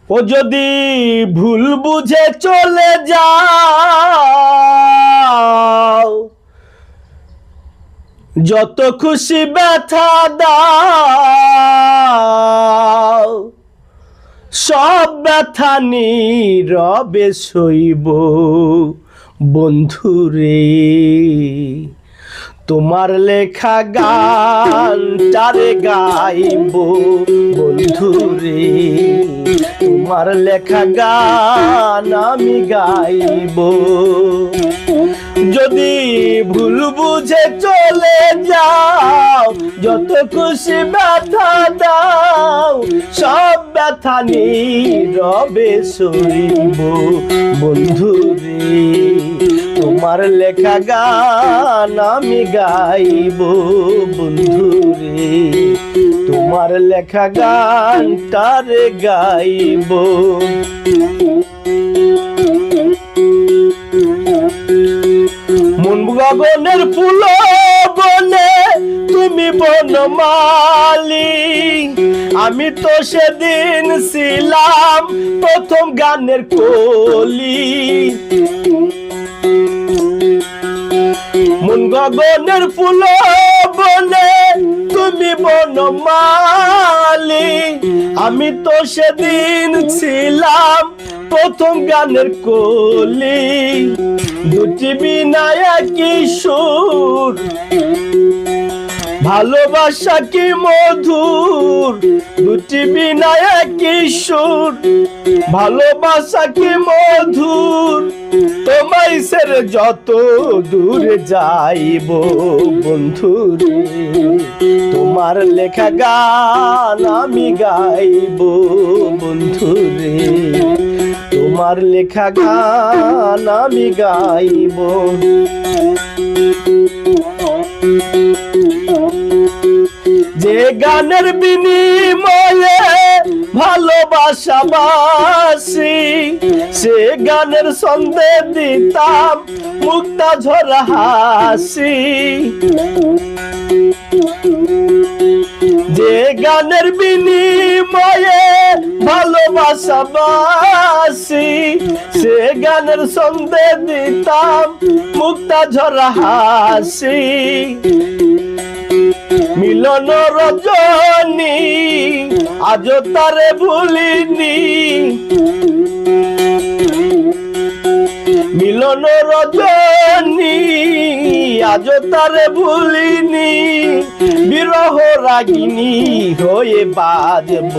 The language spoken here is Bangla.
ও যদি ভুল বুঝে চলে যাও, যত খুশি ব্যথা দাও, সব ব্যথা নীরবে সইব বন্ধুরে। তোমার লেখা গানটারে গাইব বন্ধুরে, তোমার লেখা গান আমি গাইব। যদি ভুল বুঝে চলে যাও, যত খুশি ব্যথা দাও, সব ব্যথা নীরবে সইব বন্ধুরে। তোমার লেখা গান আমি গাইব বন্ধুরে, তোমার লেখা গানটারে গাইব। মন গগনের ফুল বনে তুমি বনমালী, আমি তো সেদিন ছিলাম প্রথম গানের কলি। মন গগনের ফুল বনে তুমি বনমালী, আমি তো সেদিন ছিলাম প্রথম গানের কলি। দুটি বিনা একই সুর, ভালোবাসা কি মধুর। দুটি বিনা একই সুর, ভালোবাসা কি মধুর। তোমায় ছেড়ে যত দূরে যাইব বন্ধুরে, তোমার লেখা গান আমি গাইব বন্ধুরে, তোমার লেখা গান আমি গাইব। যে গানের বিনিময়ে ভালোবাসা বাসি, সে গানের ছন্দে দিতাম মুক্তা ঝরা হাসি। যে গানের বিনিময়ে ভালোবাসা বাসি, সে গানের ছন্দে দিতাম মুক্তা ঝরা হাসি। মিলন রজনী আজ তারে ভুলিনি, মিলন রজনী আজ তারে ভুলিনি। বিরহ রাগিনী হয়ে বাজব